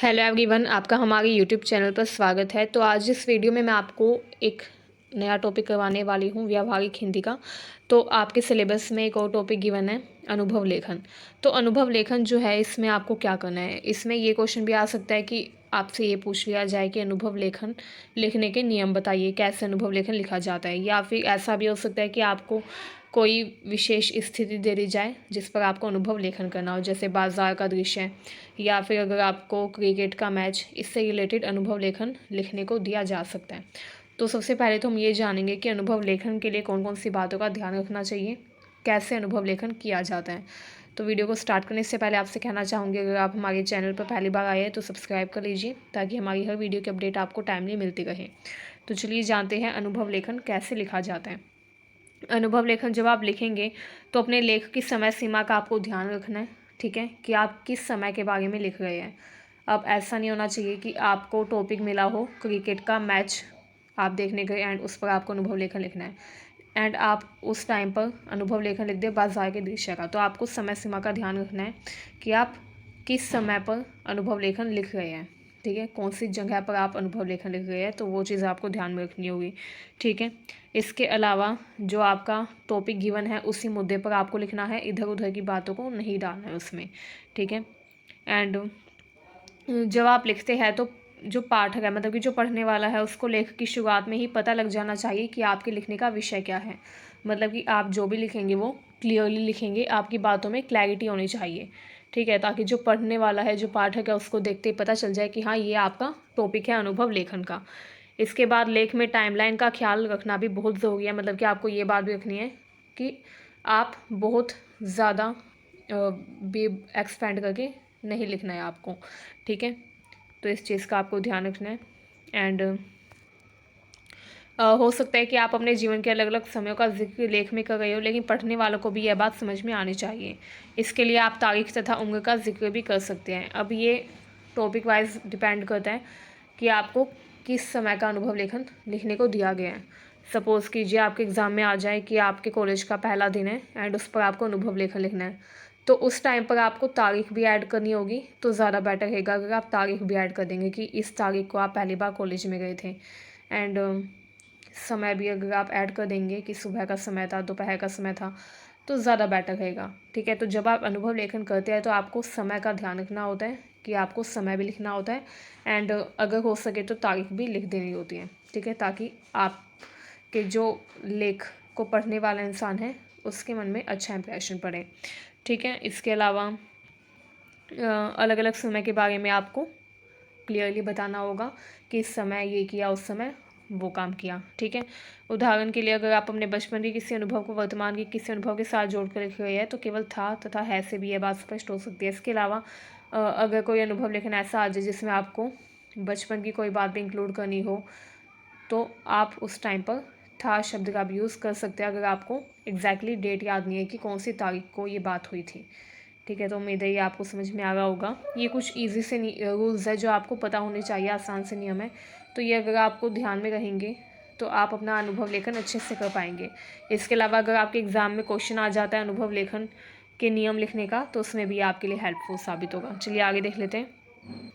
Hello everyone, आपका हमारे YouTube channel पर स्वागत है। तो आज इस वीडियो में मैं आपको एक नया टॉपिक करवाने वाली हूँ, व्यावहारिक हिंदी का। तो आपके सिलेबस में एक और टॉपिक गिवन है, अनुभव लेखन। तो अनुभव लेखन जो है, इसमें आपको क्या करना है। इसमें ये क्वेश्चन भी आ सकता है कि आपसे ये पूछ लिया जाए कि अनुभव लेखन लिखने के नियम बताइए, कैसे अनुभव लेखन लिखा जाता है। या फिर ऐसा भी हो सकता है कि आपको कोई विशेष स्थिति दे दी जाए जिस पर आपको अनुभव लेखन करना हो, जैसे बाजार का दृश्य, या फिर अगर आपको क्रिकेट का मैच, इससे रिलेटेड अनुभव लेखन लिखने को दिया जा सकता है। तो सबसे पहले तो हम ये जानेंगे कि अनुभव लेखन के लिए कौन कौन सी बातों का ध्यान रखना चाहिए, कैसे अनुभव लेखन किया जाता है। तो वीडियो को स्टार्ट करने से पहले आपसे कहना चाहूँगी, अगर आप हमारे चैनल पर पहली बार आए हैं तो सब्सक्राइब कर लीजिए, ताकि हमारी हर वीडियो की अपडेट आपको टाइमली मिलती रहे। तो चलिए जानते हैं अनुभव लेखन कैसे लिखा जाता है। अनुभव लेखन जब आप लिखेंगे तो अपने लेख की समय सीमा का आपको ध्यान रखना है, ठीक है, कि आप किस समय के बारे में लिख रहे हैं। अब ऐसा नहीं होना चाहिए कि आपको टॉपिक मिला हो क्रिकेट का मैच आप देखने गए एंड उस पर आपको अनुभव लेखन लिखना है, एंड आप उस टाइम पर अनुभव लेखन लिख दे बाजार के दृश्य का। तो आपको समय सीमा का ध्यान रखना है कि आप किस समय पर अनुभव लेखन लिख रहे हैं, ठीक है, कौन सी जगह पर आप अनुभव लेखन लिख रहे हैं। तो वो चीज़ आपको ध्यान में रखनी होगी, ठीक है। इसके अलावा जो आपका टॉपिक गिवन है उसी मुद्दे पर आपको लिखना है, इधर उधर की बातों को नहीं डालना है उसमें, ठीक है। एंड जब आप लिखते हैं तो जो पाठक है, मतलब कि जो पढ़ने वाला है, उसको लेख की शुरुआत में ही पता लग जाना चाहिए कि आपके लिखने का विषय क्या है। मतलब कि आप जो भी लिखेंगे वो क्लियरली लिखेंगे, आपकी बातों में क्लैरिटी होनी चाहिए, ठीक है, ताकि जो पढ़ने वाला है, जो पाठक है, उसको देखते ही पता चल जाए कि हाँ, ये आपका टॉपिक है अनुभव लेखन का। इसके बाद लेख में टाइमलाइन का ख्याल रखना भी बहुत ज़रूरी है। मतलब कि आपको ये बात भी रखनी है कि आप बहुत ज़्यादा भी एक्सपेंड करके नहीं लिखना है आपको, ठीक है। तो इस चीज़ का आपको ध्यान रखना है। एंड हो सकता है कि आप अपने जीवन के अलग अलग समयों का जिक्र लेख में कर रहे हो, लेकिन पढ़ने वालों को भी यह बात समझ में आनी चाहिए। इसके लिए आप तारीख तथा उम्र का जिक्र भी कर सकते हैं। अब ये टॉपिक वाइज डिपेंड करता है कि आपको किस समय का अनुभव लेखन लिखने को दिया गया है। सपोज़ कीजिए आपके एग्ज़ाम में आ जाए कि आपके कॉलेज का पहला दिन है एंड उस पर आपको अनुभव लेखन लिखना है, तो उस टाइम पर आपको तारीख भी ऐड करनी होगी। तो ज़्यादा बेटर रहेगा अगर आप तारीख भी ऐड कर देंगे कि इस तारीख को आप पहली बार कॉलेज में गए थे। एंड समय भी अगर आप ऐड कर देंगे कि सुबह का समय था, दोपहर का समय था, तो ज़्यादा बेटर रहेगा, ठीक है। तो जब आप अनुभव लेखन करते हैं तो आपको समय का ध्यान रखना होता है कि आपको समय भी लिखना होता है, एंड अगर हो सके तो तारीख भी लिख देनी होती है, ठीक है, ताकि आपके जो लेख को पढ़ने वाला इंसान है उसके मन में अच्छा इंप्रेशन पड़े, ठीक है। इसके अलावा अलग अलग समय के बारे में आपको क्लियरली बताना होगा कि इस समय ये किया, उस समय वो काम किया, ठीक है। उदाहरण के लिए अगर आप अपने बचपन के किसी अनुभव को वर्तमान के किसी अनुभव के साथ जोड़ कर लिख रहे हैं तो केवल था तथा है से भी यह बात स्पष्ट हो सकती है। इसके अलावा अगर कोई अनुभव लेखन ऐसा आ जाए जिसमें आपको बचपन की कोई बात भी इंक्लूड करनी हो, तो आप उस टाइम पर था शब्द का भी यूज़ कर सकते हैं, अगर आपको एग्जैक्टली डेट याद नहीं है कि कौन सी तारीख को ये बात हुई थी, ठीक है। तो उम्मीद है ये आपको समझ में आ रहा होगा। ये कुछ ईजी से रूल्स है जो आपको पता होने चाहिए, आसान से नियम है। तो ये अगर आपको ध्यान में रहेंगे तो आप अपना अनुभव लेखन अच्छे से कर पाएंगे। इसके अलावा अगर आपके एग्ज़ाम में क्वेश्चन आ जाता है अनुभव लेखन के नियम लिखने का, तो उसमें भी आपके लिए हेल्पफुल साबित होगा। चलिए आगे देख लेते हैं।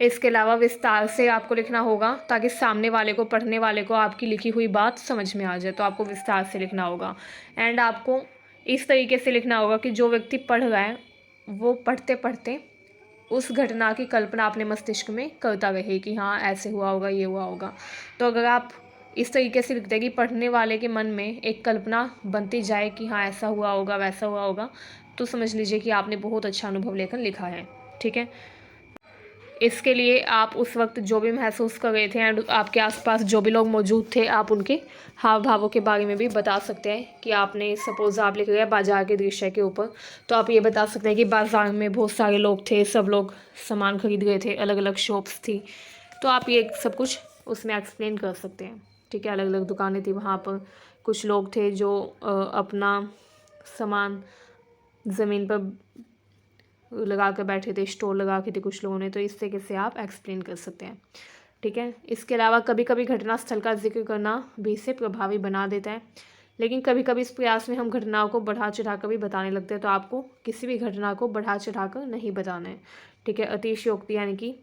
इसके अलावा विस्तार से आपको लिखना होगा ताकि सामने वाले को, पढ़ने वाले को आपकी लिखी हुई बात समझ में आ जाए। तो आपको विस्तार से लिखना होगा, एंड आपको इस तरीके से लिखना होगा कि जो व्यक्ति पढ़ रहा है वो पढ़ते पढ़ते उस घटना की कल्पना अपने मस्तिष्क में करता रहे कि हाँ ऐसे हुआ होगा, ये हुआ होगा। तो अगर आप इस तरीके से लिखते हैं कि पढ़ने वाले के मन में एक कल्पना बनती जाए कि हाँ ऐसा हुआ होगा, वैसा हुआ होगा, तो समझ लीजिए कि आपने बहुत अच्छा अनुभव लेखन लिखा है, ठीक है। इसके लिए आप उस वक्त जो भी महसूस कर रहे थे एंड आपके आसपास जो भी लोग मौजूद थे, आप उनके हाव भावों के बारे में भी बता सकते हैं कि आपने, सपोज़ आप लिख रहे हैं बाजार के दृश्य के ऊपर, तो आप ये बता सकते हैं कि बाजार में बहुत सारे लोग थे, सब लोग सामान खरीद रहे थे, अलग अलग शॉप्स थी। तो आप ये सब कुछ उसमें एक्सप्लेन कर सकते हैं, ठीक है। अलग अलग दुकानें थी, वहाँ पर कुछ लोग थे जो अपना सामान ज़मीन पर लगा कर बैठे थे, स्टोर लगा के थे कुछ लोगों ने। तो इस तरीके से आप एक्सप्लेन कर सकते हैं, ठीक है। इसके अलावा कभी कभी घटनास्थल का जिक्र करना भी इसे प्रभावी बना देता है, लेकिन कभी कभी इस प्रयास में हम घटनाओं को बढ़ा चढ़ा कर भी बताने लगते हैं। तो आपको किसी भी घटना को बढ़ा चढ़ा कर नहीं बताना है, ठीक है। अतिशयोक्ति यानी कि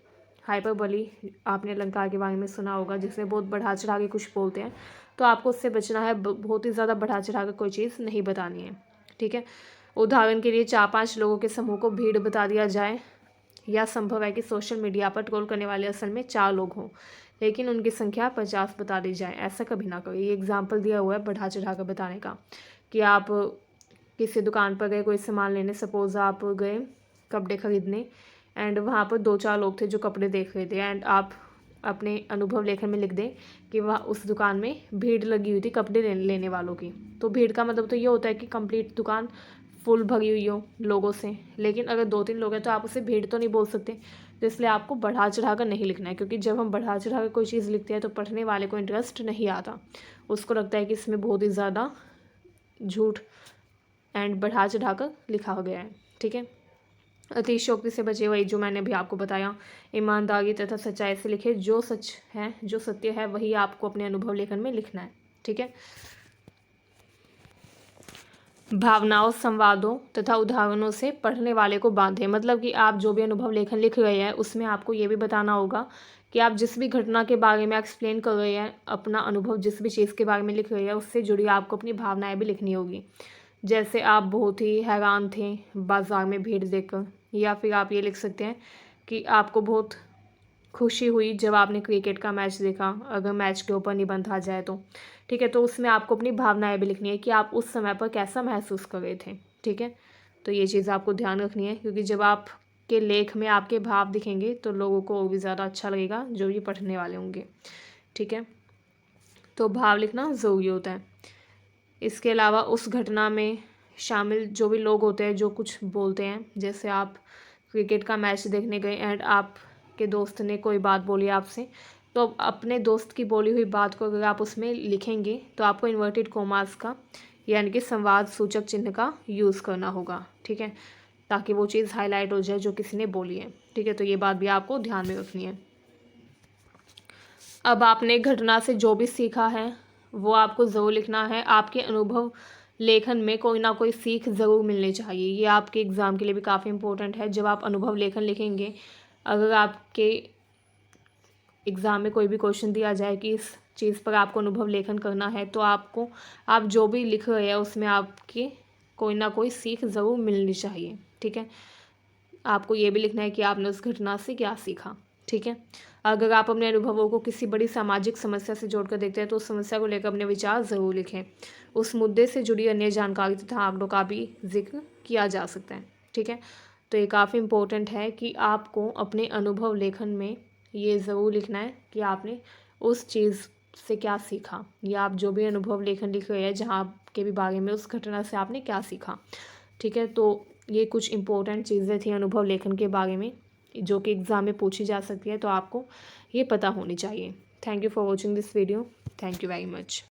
हाइपरबोली, आपने अलंकार के बारे में सुना होगा, जिसमें बहुत बढ़ा चढ़ा के कुछ बोलते हैं, तो आपको उससे बचना है। बहुत ही ज़्यादा बढ़ा चढ़ा कर कोई चीज़ नहीं बतानी है, ठीक है। उदाहरण के लिए 4-5 लोगों के समूह को भीड़ बता दिया जाए, या संभव है कि सोशल मीडिया पर ट्रोल करने वाले असल में 4 लोग हों, लेकिन उनकी संख्या 50 बता दी जाए। ऐसा कभी ना करो। ये एग्जाम्पल दिया हुआ है बढ़ा चढ़ा कर बताने का, कि आप किसी दुकान पर गए कोई सामान लेने, सपोज़ आप गए कपड़े खरीदने, एंड वहाँ पर 2-4 लोग थे जो कपड़े देख रहे थे, एंड आप अपने अनुभव लेखन में लिख दें कि वह उस दुकान में भीड़ लगी हुई थी कपड़े लेने वालों की। तो भीड़ का मतलब तो ये होता है कि कंप्लीट दुकान फुल भरी हुई हो लोगों से, लेकिन अगर 2-3 लोग हैं तो आप उसे भीड़ तो नहीं बोल सकते। तो इसलिए आपको बढ़ा चढ़ा कर नहीं लिखना है, क्योंकि जब हम बढ़ा चढ़ा कर कोई चीज़ लिखते हैं तो पढ़ने वाले को इंटरेस्ट नहीं आता, उसको लगता है कि इसमें बहुत ही ज़्यादा झूठ एंड बढ़ा चढ़ा कर लिखा गया है, ठीक है। अतिशयोक्ति से बचे, वही जो मैंने भी आपको बताया। ईमानदारी तथा सच्चाई से लिखे, जो सच है जो सत्य है वही आपको अपने अनुभव लेखन में लिखना है, ठीक है। भावनाओं, संवादों तथा उदाहरणों से पढ़ने वाले को बांधे, मतलब कि आप जो भी अनुभव लेखन लिख रहे हैं उसमें आपको ये भी बताना होगा कि आप जिस भी घटना के बारे में एक्सप्लेन कर रहे हैं, अपना अनुभव जिस भी चीज़ के बारे में लिख रहे हैं उससे जुड़ी आपको अपनी भावनाएं भी लिखनी होगी। जैसे आप बहुत ही हैरान थे बाज़ार में भीड़ देखकर, या फिर आप ये लिख सकते हैं कि आपको बहुत खुशी हुई जब आपने क्रिकेट का मैच देखा, अगर मैच के ऊपर निबंध आ जाए तो, ठीक है। तो उसमें आपको अपनी भावनाएं भी लिखनी है कि आप उस समय पर कैसा महसूस कर रहे थे, ठीक है। तो ये चीज़ आपको ध्यान रखनी है, क्योंकि जब आपके लेख में आपके भाव दिखेंगे तो लोगों को और भी ज़्यादा अच्छा लगेगा जो ये पढ़ने वाले होंगे, ठीक है। तो भाव लिखना ज़रूरी होता है। इसके अलावा उस घटना में शामिल जो भी लोग होते हैं जो कुछ बोलते हैं, जैसे आप क्रिकेट का मैच देखने गए एंड आपके दोस्त ने कोई बात बोली आपसे, तो अपने दोस्त की बोली हुई बात को अगर आप उसमें लिखेंगे तो आपको इन्वर्टेड कोमास का यानी कि संवाद सूचक चिन्ह का यूज़ करना होगा, ठीक है, ताकि वो चीज़ हाईलाइट हो जाए जो किसी ने बोली है, ठीक है। तो ये बात भी आपको ध्यान में रखनी है। अब आपने घटना से जो भी सीखा है वो आपको ज़रूर लिखना है। आपके अनुभव लेखन में कोई ना कोई सीख ज़रूर मिलनी चाहिए। ये आपके एग्ज़ाम के लिए भी काफ़ी इम्पोर्टेंट है। जब आप अनुभव लेखन लिखेंगे, अगर आपके एग्ज़ाम में कोई भी क्वेश्चन दिया जाए कि इस चीज़ पर आपको अनुभव लेखन करना है, तो आप जो भी लिख रहे हैं उसमें आपके कोई ना कोई सीख ज़रूर मिलनी चाहिए, ठीक है। आपको ये भी लिखना है कि आपने उस घटना से क्या सीखा, ठीक है। अगर आप अपने अनुभवों को किसी बड़ी सामाजिक समस्या से जोड़कर देखते हैं तो उस समस्या को लेकर अपने विचार ज़रूर लिखें। उस मुद्दे से जुड़ी अन्य जानकारी तथा आंकड़ों का भी जिक्र किया जा सकता है, ठीक है। तो ये काफ़ी इम्पोर्टेंट है कि आपको अपने अनुभव लेखन में ये ज़रूर लिखना है कि आपने उस चीज़ से क्या सीखा, या आप जो भी अनुभव लेखन लिख रहे हैं जहाँ के भी बारे में उस घटना से आपने क्या सीखा, ठीक है। तो ये कुछ इम्पोर्टेंट चीज़ें थी अनुभव लेखन के बारे में जो कि एग्ज़ाम में पूछी जा सकती है, तो आपको ये पता होनी चाहिए। Thank you for watching this video. Thank you very much.